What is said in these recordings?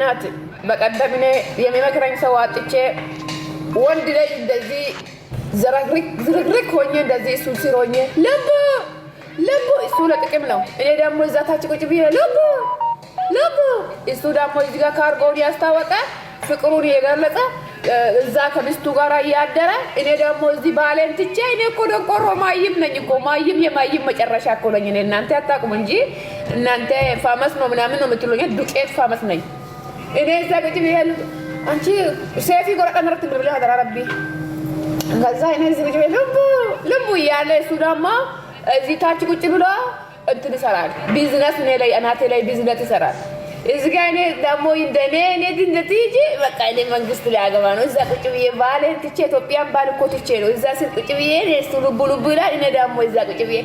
እናት በቀደም እኔ የሚመክረኝ ሰው አጥቼ ወንድ ላይ እንደዚህ ዝርግርግ ሆኜ እንደዚህ እሱ ስር ሆኜ ልቡ እሱ ለጥቅም ነው። እኔ ደግሞ እዛ ታች ቁጭ ብዬ ልቡ እሱ ደግሞ እዚህ ጋር ካርጎን ያስታወቀ ፍቅሩን የገለጸ እዛ ከሚስቱ ጋር እያደረ እኔ ደግሞ እዚህ ባሌን ትቼ እኔ እኮ ደንቆሮ ማይም ነኝ እኮ ማይም የማይም መጨረሻ እኮ ነኝ። እኔ እናንተ አታውቁም እንጂ እናንተ ፋመስ ነው ምናምን ነው የምትሉኝ፣ ዱቄት ፋመስ ነኝ እኔ። እዛ ቁጭ ብዬ አንቺ ሴፊ ጎረቀን ረክ ብለ አደራ ረቢ ከዛ እኔ እዚህ ቁጭ ብዬ ልቡ እያለ እሱ ደግሞ እዚህ ታች ቁጭ ብሎ እንትን ይሰራል ቢዝነስ እኔ ላይ እናቴ ላይ ቢዝነስ ይሰራል። እዚህ ጋር እኔ ደግሞ እንደኔ ድንገት ይጂ በቃ እኔ መንግስት ሊያገባ ነው። እዛ ቁጭ ብዬ ባሌን ትቼ ኢትዮጵያን ባል እኮ ትቼ ነው እዛ ስል ቁጭ ብዬ እሱ ልቡ ይላል። እኔ ደግሞ እዛ ቁጭ ብዬ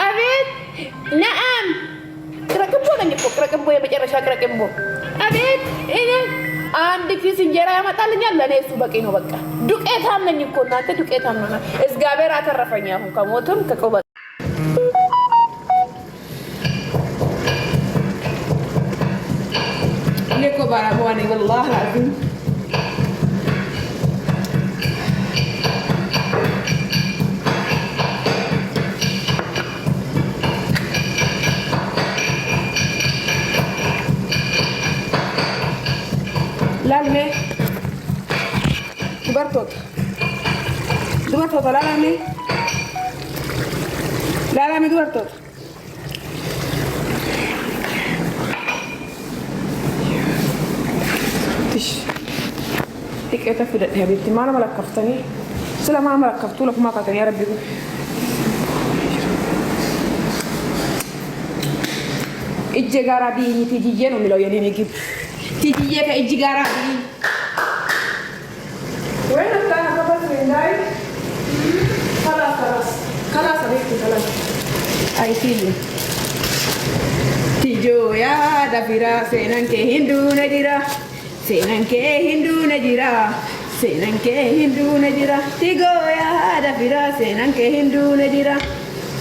አቤት ነአም ቅረቅቦ ነኝ እኮ ቅረቅቦ የመጨረሻ ቅረቅቦ አቤት እኔ አንድ ኪስ እንጀራ ያመጣልኛል ለኔ እሱ በቂ ነው። በቃ ዱቄታም ነኝ እኮ እናንተ ዱቄታም ነው። እግዚአብሔር አተረፈኝ አሁን ከሞትም ከቆበ ليكو بارابواني والله العظيم لامي دبرتوت لا لامي دبرتوت هيك تفيد يا بنتي ما انا ملكفتني سلا ما ملكفتوا لك ما قطعني يا ربي اجي غرابي تيجي نو ملو يلي نجيب تيجي كاجي غرابي وين انت خلاص ويناي خلاص بنتي خلاص اي فيلي تيجو يا دفيرا سينان كي هندو نجيرا سينان كي هندو نجيرا سينان كي هندو نجيرا تيجو يا دفيرا سينان كي هندو نجيرا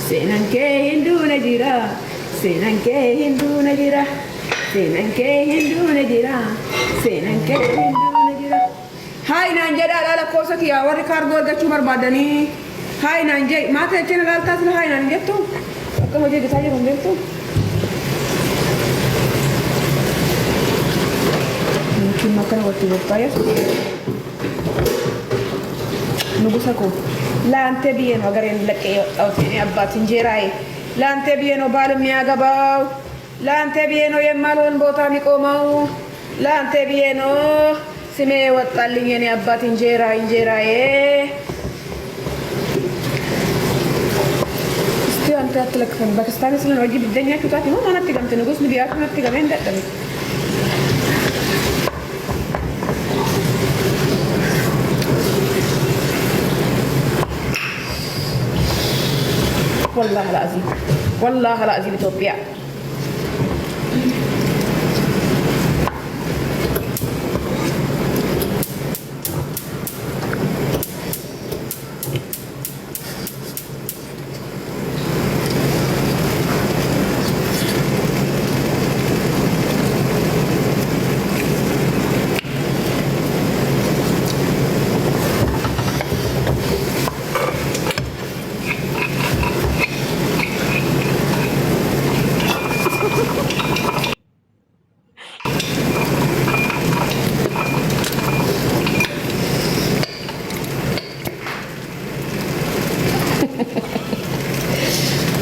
سينان كي هندو نجيرا سينان كي هندو نجيرا سينان كي هندو نجيرا سينان كي هندو نجيرا هاي نانجدا لا كوسك يا وري كارغو غچو بربادني هاي نانجي ما تچن لا تاسل هاي نانجتو كم مجھے دکھائیے ہم دیکھو mungkin makan waktu berapa ya nunggu saku lante bien agar yang laki atau ini abad sinjerai lante bien obalum ni agabau lante bien o yang malun botani ko mau lante bien o sime watalling ni abad sinjerai isti ante atlak kan Pakistan selalu wajib dunia kita tino mana tiga tenugus ni biar mana tiga benda tapi والله العظيم إثيوبيا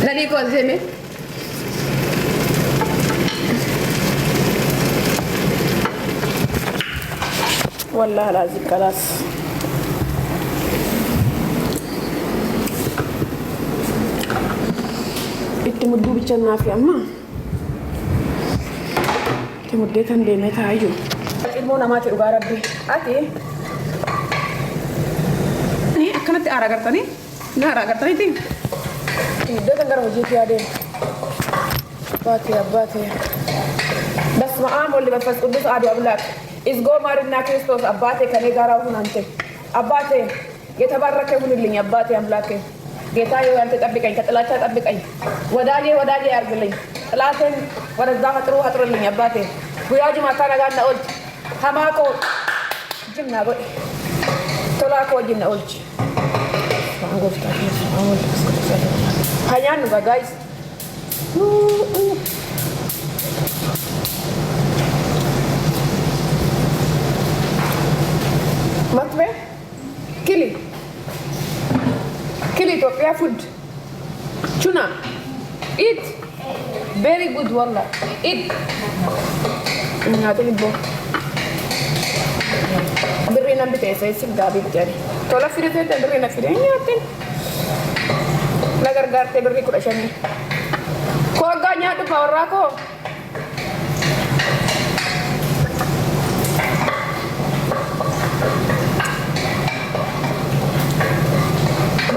Nani kau sini? والله العظيم خلاص التمدو بيتنا في أما تمديتن بينتا أيو المونا ما تروح ربي أتي ني أكنت أراغرتني نا أراغرتني تي ده كنغر وجيت يا دين باتي بس ما أعمل اللي بس قدس عادي أبلاك إزغو مارنا كريستوس أباتي كني غارا هنانتي أباتي يتبارك هنلين أباتي أملاكي ጌታ ያንተ ጠብቀኝ ከጥላቻ ጠብቀኝ ወዳጄ አርግልኝ ጥላቴን ወደዛ አጥሩልኝ አባቴ ጉያጅ ማታ ነጋና ኦልት Hamako jimna go tola ko jinna olchi mangofta hayanu ga guys matwe kili Ethiopia food tuna eat very good wallah eat ngatini bo Berina bitesa isip gabi jadi. Tola fire te berina fire nyatin. Lagar garte berri kuda shani. Ko aganya tu power ko.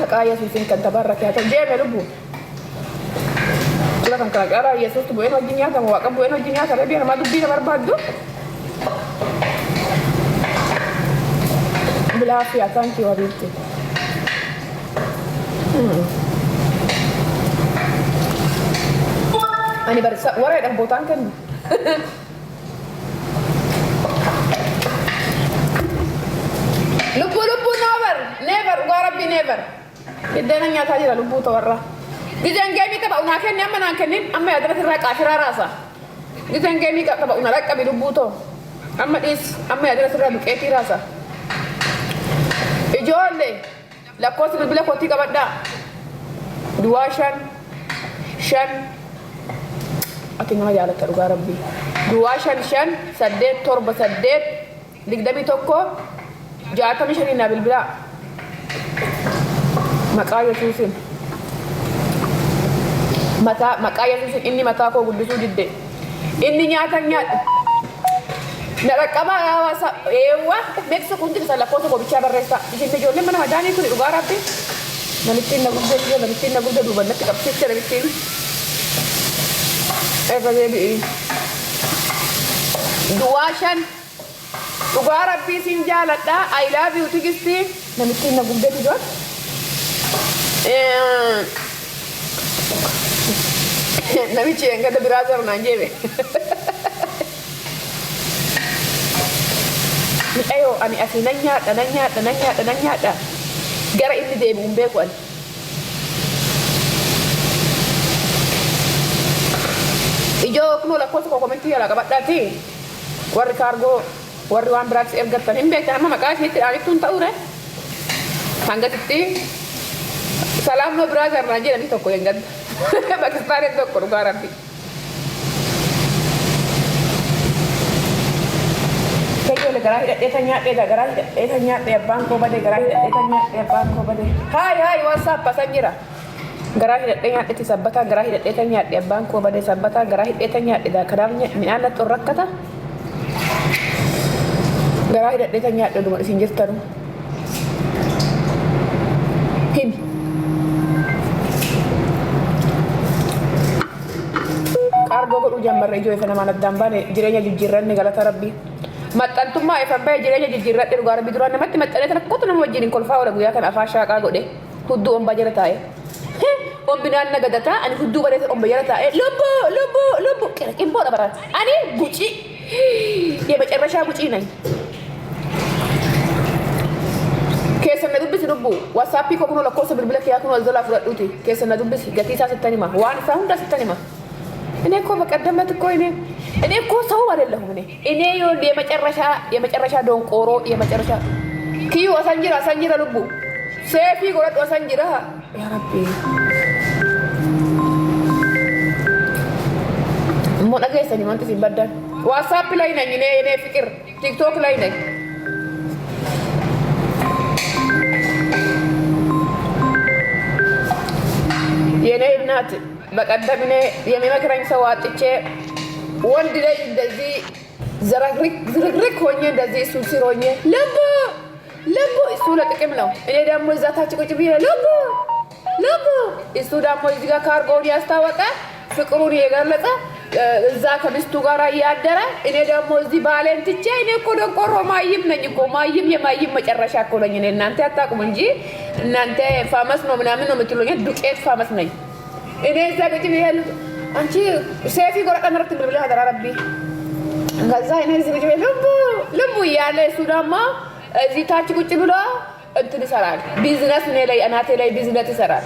Kaya susin kan tabarrak ya tajeme lubu. Tula kan kagara Yesus tu bueno jinya ta wa ka bueno jinya ta biar madu bina barbado. بالعافية ثانك يو حبيبتي أنا برسا ورا ده بوتان كان لبو never وربي never بدنا نيات هذه لبو تورا جيجان جيمي تبع وناكن يا من أنكنين أما يدرس الرق آخر راسا جيجان جيمي تبع ونرق أبي لبو تو أما يدرس الرق بكيتي راسا Ijoollee lakkoofsa bilbila kootii qabadhaa. Duwwaa 5 ati nama jaalatta dhugaa rabbii. Duwwaa 5 8 7 8 21 65 na bilbilaa. Maqaa Yesuusin. Maqaa Yesuusin inni mataa koo guddisuu didde. Inni nyaata nyaadhu. Narakaba wasa ewa meksa kunti sala foto ko bicha barresa jinde jolle mana madani kuni ugara pe namitin na gudde duban natti kapse tere bitin eva debi duwashan ugara pe sinjala da I love you tigisti namitin na gudde duban namichi engada brother nanjebe ayo ani asinanya dananya da gara ini de mumbe kwan ijo kuno la koso ko komenti ala kabadati war cargo war wan brax ergatan himbe kana maka hiti ali tun taure hangati salam no brother nanje ni to ko engad pakistan to ko garanti Kayo le garai etanya de garai etanya de banko bade garai etanya de banko bade hai whatsapp pasangira garai etanya de sabata garai etanya de banko bade sabata garai etanya de da kadamnya ni ana to rakata garai etanya de dum sinjirtaru him kargo ko ujam barrejo e fana manat dambane jirenya jujirran ni galata rabbi Matantuma FB jirenya jijjiirradhe dhugaa rabbi duraan namatti maxxanee tan akkootu nama wajjin kolfaa oola guyyaa kana afaan shaaqaa godhe hudduu ombaa jala taa'e ombinaan nagadataa ani hudduu bareessa omba jala taa'e lubbu qimboodha baraan ani guci የመጨረሻ ጉጪ ነኝ keessan na dubbisi lubbu WhatsApp ko kuno lakkoofsa bilbila kee kuno alzola fudhadhuuti keessan na dubbisi gatii isaa sittan hima waan isaa hunda sittan hima እኔ እኮ በቀደመት እኮ እኔ እኮ ሰው አይደለሁም እኔ የመጨረሻ ዶንቆሮ የመጨረሻ ኪዩ አሳንጅራ ልቡ ሴፊ ጎረጥ አሳንጅራ ያ ረቢ ሞና ገሰኒ ማንተ ሲበዳል ዋትስአፕ ላይ ነኝ እኔ ፍቅር ቲክቶክ ላይ ነኝ የኔ እናት በቀደም እኔ የሚመክረኝ ሰው አጥቼ ወንድ ላይ እንደዚህ ዝርግርግ ሆኜ እንደዚህ እሱ ሲሮኝ ልቡ እሱ ለጥቅም ነው። እኔ ደግሞ እዛ ታች ቁጭ ብዬ ልቡ እሱ ደግሞ እዚህ ጋር ካርጎውን ያስታወቀ ፍቅሩን የገለጸ እዛ ከሚስቱ ጋር እያደረ እኔ ደግሞ እዚህ ባሌን ትቼ እኔ እኮ ደንቆሮ ማይም ነኝ እኮ የማይም መጨረሻ እኮ ነኝ እኔ እናንተ አታውቁም እንጂ እናንተ ፋመስ ነው ምናምን ነው የምትሉኝ ዱቄት ፋመስ ነኝ እኔ እዛ ቁጭ ብዬ አንቺ ሴፊ ጎረቀ ነርት ብለህ አደራ ረቢ ከዛ እኔ እዚህ ቁጭ ብዬ ልቡ እያለ እሱ ደግሞ እዚህ ታች ቁጭ ብሎ እንትን ይሰራል ቢዝነስ እኔ ላይ እናቴ ላይ ቢዝነስ ይሰራል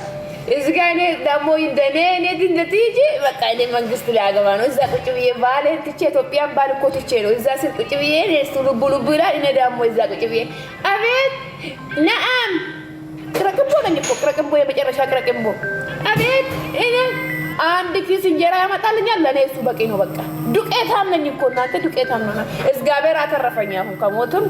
እዚህ ጋር እኔ ደግሞ እንደኔ ድንገት ይጂ በቃ እኔ መንግስት ሊያገባ ነው እዛ ቁጭ ብዬ ባሌን ትቼ ኢትዮጵያን ባል እኮ ትቼ ነው እዛ ስል ቁጭ ብዬ እሱ ልቡ ይላል እኔ ደግሞ እዛ ቁጭ ብዬ አቤት ነአም ቅረቅቦ ነኝ እኮ ቅረቅቦ የመጨረሻ ቅረቅቦ አቤት እኔ አንድ ኪስ እንጀራ ያመጣልኛል ለኔ እሱ በቂ ነው በቃ ዱቄታም ነኝ እኮ እናንተ ዱቄታም ነው እግዚአብሔር አተረፈኝ አሁን ከሞትም